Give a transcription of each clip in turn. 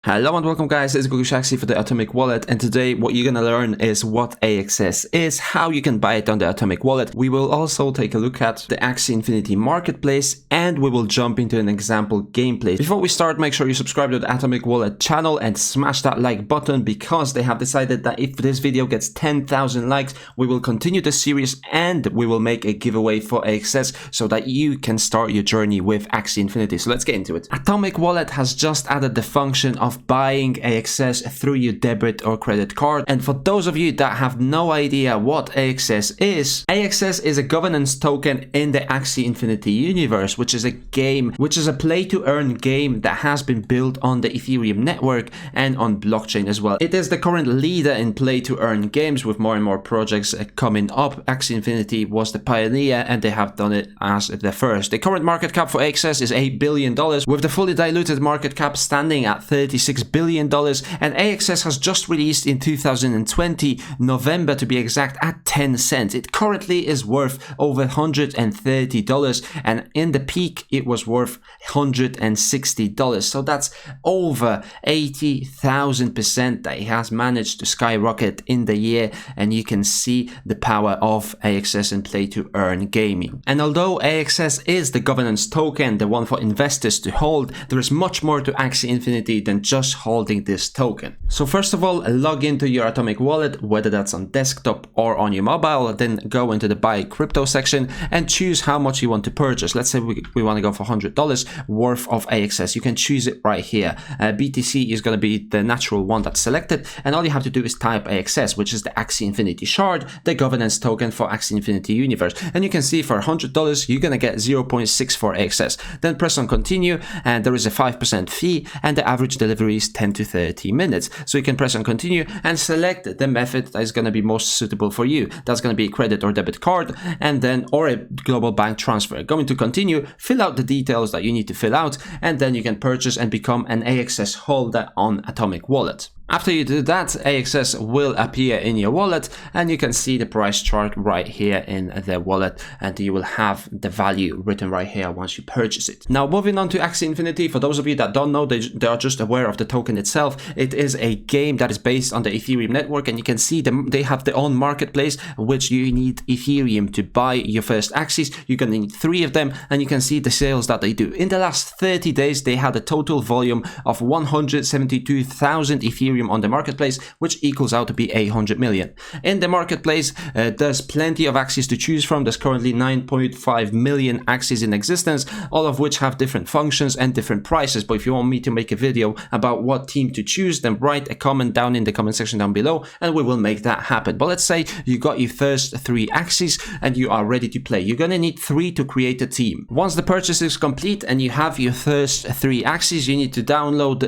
Hello and welcome guys, it's Axie for the Atomic Wallet, and today what you're gonna learn is what AXS is, how you can buy it on the Atomic Wallet. We will also take a look at the Axie Infinity Marketplace, and we will jump into an example gameplay. Before we start, make sure you subscribe to the Atomic Wallet channel and smash that like button, because they have decided that if this video gets 10,000 likes, we will continue the series and we will make a giveaway for AXS so that you can start your journey with Axie Infinity. So let's get into it. Atomic Wallet has just added the function of buying AXS through your debit or credit card. And for those of you that have no idea what AXS is a governance token in the Axie Infinity universe, which is a play to earn game that has been built on the Ethereum network and on blockchain as well. It is the current leader in play to earn games, with more and more projects coming up. Axie Infinity was the pioneer and they have done it as the first. The current market cap for AXS is $8 billion, with the fully diluted market cap standing at $36 billion, and AXS has just released in 2020, November to be exact, at 10 cents. It currently is worth over $130, and in the peak it was worth $160. So that's over 80,000% that it has managed to skyrocket in the year, and you can see the power of AXS in play to earn gaming. And although AXS is the governance token, the one for investors to hold, there is much more to Axie Infinity than just holding this token. So first of all, log into your Atomic Wallet, whether that's on desktop or on your mobile, then go into the buy crypto section and choose how much you want to purchase. Let's say we want to go for $100 worth of AXS. You can choose it right here. BTC is going to be the natural one that's selected, and all you have to do is type AXS, which is the Axie Infinity Shard, the governance token for Axie Infinity Universe. And you can see for $100 you're going to get 0.64 AXS. Then press on continue, and there is a 5% fee, and the average delivery is 10 to 30 minutes. So you can press on continue and select the method that is going to be most suitable for you. That's going to be a credit or debit card, and then or a global bank transfer. Going to continue, fill out the details that you need to fill out, and then you can purchase and become an AXS holder on Atomic Wallet. After you do that, AXS will appear in your wallet, and you can see the price chart right here in the wallet, and you will have the value written right here once you purchase it. Now, moving on to Axie Infinity, for those of you that don't know, they are just aware of the token itself. It is a game that is based on the Ethereum network, and you can see they have their own marketplace, which you need Ethereum to buy your first Axies. You're going to need 3 of them, and you can see the sales that they do. In the last 30 days, they had a total volume of 172,000 Ethereum on the marketplace, which equals out to be 800 million. In the marketplace, there's plenty of Axies to choose from. There's currently 9.5 million Axies in existence, all of which have different functions and different prices. But if you want me to make a video about what team to choose, then write a comment down in the comment section down below, and we will make that happen. But let's say you got your first 3 Axies and you are ready to play. You're gonna need 3 to create a team. Once the purchase is complete and you have your first 3 Axies, you need to download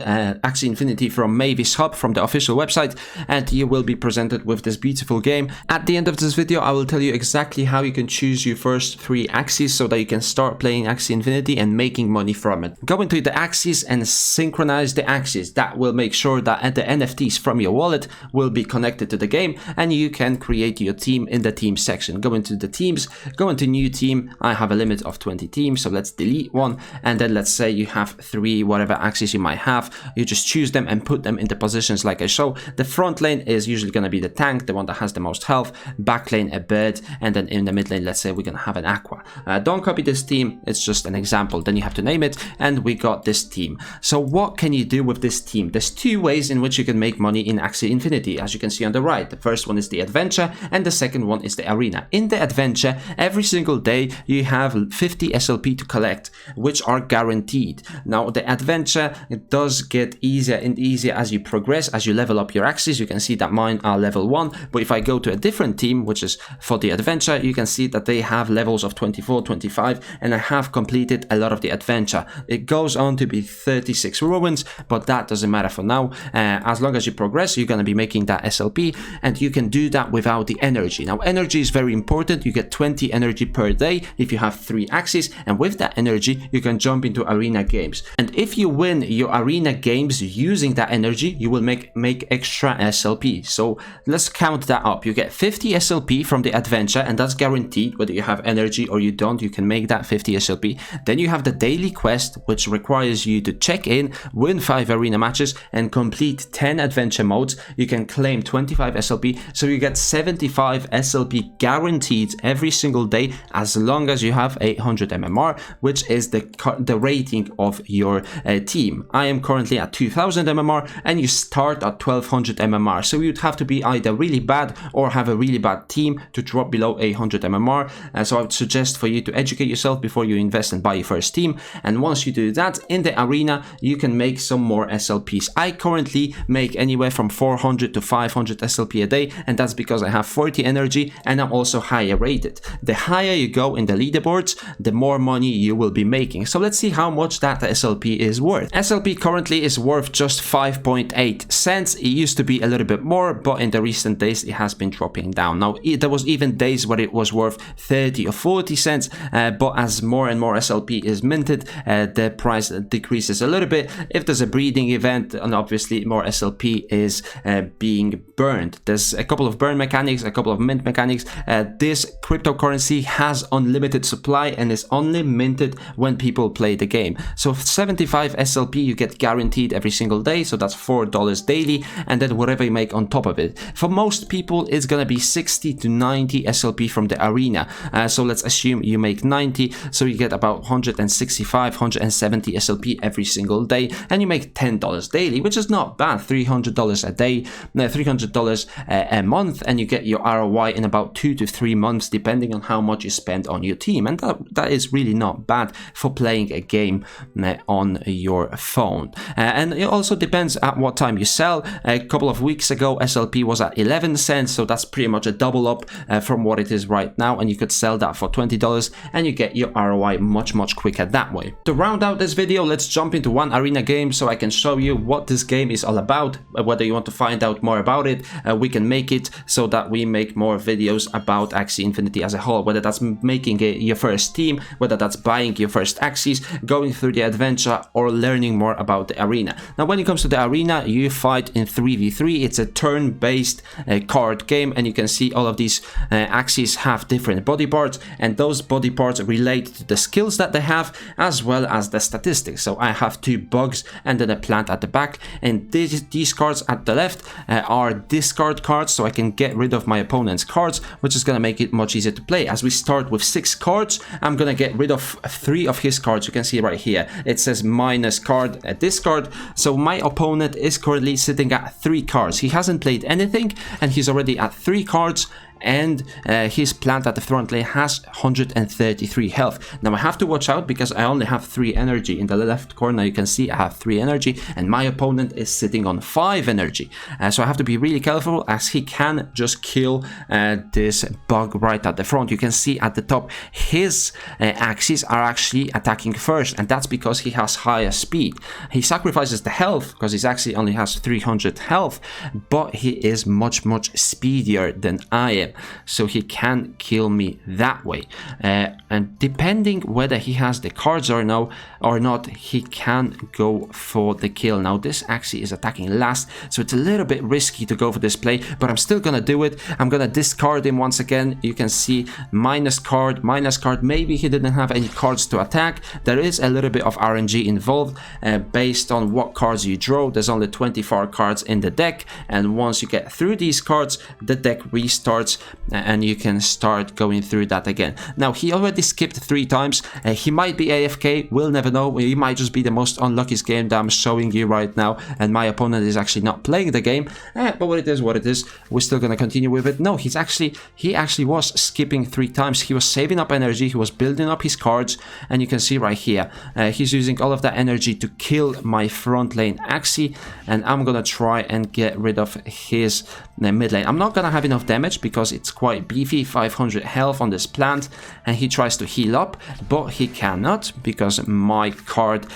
Axie Infinity from Mavis Hub, from the official website, and you will be presented with this beautiful game. At the end of this video, I will tell you exactly how you can choose your first 3 Axies so that you can start playing Axie Infinity and making money from it. Go into the Axies and synchronize the Axies. That will make sure that the NFTs from your wallet will be connected to the game, and you can create your team in the team section. Go into the teams, go into new team. I have a limit of 20 teams, so let's delete one, and then let's say you have 3 whatever Axies you might have. You just choose them and put them into positions like I show. The front lane is usually going to be the tank, the one that has the most health, back lane a bird, and then in the mid lane, let's say we're going to have an aqua. Don't copy this team, it's just an example. Then you have to name it, and we got this team. So what can you do with this team? There's 2 ways in which you can make money in Axie Infinity, as you can see on the right. The first one is the adventure, and the second one is the arena. In the adventure, every single day you have 50 SLP to collect, which are guaranteed. Now the adventure, it does get easier and easier as you progress, as you level up your Axies. You can see that mine are level 1, but if I go to a different team, which is for the adventure, you can see that they have levels of 24, 25, and I have completed a lot of the adventure. It goes on to be 36 ruins, but that doesn't matter for now. As long as you progress, you're going to be making that SLP, and you can do that without the energy. Now energy is very important. You get 20 energy per day if you have 3 Axies, and with that energy you can jump into arena games, and if you win your arena games using that energy, you will make extra SLP. So let's count that up. You get 50 SLP from the adventure, and that's guaranteed. Whether you have energy or you don't, you can make that 50 SLP. Then you have the daily quest, which requires you to check in, win 5 arena matches, and complete 10 adventure modes. You can claim 25 SLP, so you get 75 SLP guaranteed every single day, as long as you have 800 MMR, which is the rating of your team. I am currently at 2000 MMR, and you start at 1200 MMR, so you'd have to be either really bad or have a really bad team to drop below 800 MMR. So I would suggest for you to educate yourself before you invest and buy your first team, and once you do that, in the arena you can make some more SLPs. I currently make anywhere from 400 to 500 SLP a day, and that's because I have 40 energy and I'm also higher rated. The higher you go in the leaderboards, the more money you will be making. So let's see how much that SLP is worth. SLP currently is worth just 5.8 cents. It used to be a little bit more, but in the recent days it has been dropping down. Now there was even days where it was worth 30 or 40 cents, but as more and more SLP is minted, the price decreases a little bit if there's a breeding event, and obviously more SLP is being burned. There's a couple of burn mechanics, a couple of mint mechanics. This cryptocurrency has unlimited supply and is only minted when people play the game. So 75 SLP you get guaranteed every single day, so that's $4 daily, and then whatever you make on top of it. For most people it's gonna be 60 to 90 SLP from the arena, so let's assume you make 90, so you get about 165, 170 SLP every single day, and you make $10 daily, which is not bad. $300 a day, $300 a month, and you get your ROI in about 2 to 3 months, depending on how much you spend on your team, and that is really not bad for playing a game on your phone. And it also depends at what time you sell. A couple of weeks ago SLP was at 11 cents, so that's pretty much a double up from what it is right now, and you could sell that for $20 and you get your ROI much quicker that way. To round out this video, let's jump into one arena game so I can show you what this game is all about. Whether you want to find out more about it, we can make it so that we make more videos about Axie Infinity as a whole, whether that's making your first team, whether that's buying your first Axies, going through the adventure, or learning more about the arena. Now when it comes to the arena, you fight in 3v3. It's a turn-based card game, and you can see all of these Axies have different body parts, and those body parts relate to the skills that they have as well as the statistics. So I have 2 bugs and then a plant at the back, and these cards at the left are discard cards, so I can get rid of my opponent's cards, which is going to make it much easier to play. As we start with 6 cards, I'm going to get rid of 3 of his cards. You can see right here it says minus card, discard. So my opponent is currently sitting at 3 cards. He hasn't played anything and he's already at 3 cards, and his plant at the front lane has 133 health. Now I have to watch out because I only have 3 energy. In the left corner you can see I have 3 energy, and my opponent is sitting on 5 energy, so I have to be really careful, as he can just kill this bug right at the front. You can see at the top his Axies are actually attacking first, and that's because he has higher speed. He sacrifices the health because his Axie only has 300 health, but he is much speedier than I am, so he can kill me that way. And depending whether he has the cards or not, he can go for the kill. Now this Axie is attacking last, so it's a little bit risky to go for this play, but I'm still gonna do it. I'm gonna discard him once again. You can see minus card. Maybe he didn't have any cards to attack. There is a little bit of RNG involved based on what cards you draw. There's only 24 cards in the deck, and once you get through these cards, the deck restarts and you can start going through that again. Now he already skipped 3 times. He might be AFK, we'll never know. He might just be the most unluckiest game that I'm showing you right now, and my opponent is actually not playing the game. But what it is, we're still gonna continue with it. No, he actually was skipping 3 times. He was saving up energy, he was building up his cards, and you can see right here he's using all of that energy to kill my front lane Axie, and I'm gonna try and get rid of his mid lane. I'm not gonna have enough damage because it's quite beefy, 500 health on this plant, and he tries to heal up, but he cannot because my card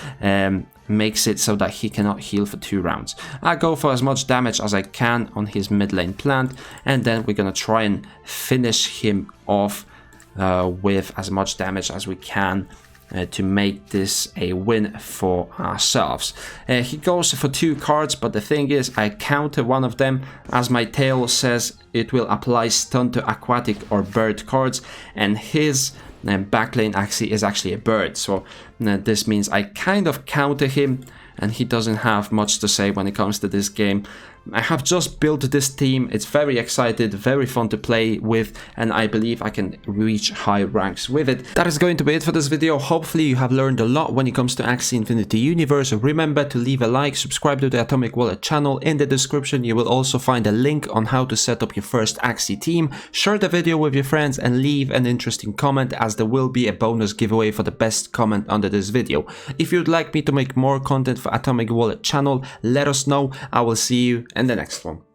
makes it so that he cannot heal for 2 rounds. I go for as much damage as I can on his mid lane plant, and then we're gonna try and finish him off with as much damage as we can to make this a win for ourselves. He goes for 2 cards, but the thing is I counter one of them. As my tail says, it will apply stun to aquatic or bird cards, and his backlane Axie is actually a bird, so this means I kind of counter him, and he doesn't have much to say when it comes to this game. I have just built this team. It's very excited, very fun to play with, and I believe I can reach high ranks with it. That is going to be it for this video. Hopefully you have learned a lot when it comes to Axie Infinity Universe. Remember to leave a like, subscribe to the Atomic Wallet channel. In the description you will also find a link on how to set up your first Axie team. Share the video with your friends and leave an interesting comment, as there will be a bonus giveaway for the best comment under this video. If you'd like me to make more content for Atomic Wallet channel, let us know. I will see you in the next one.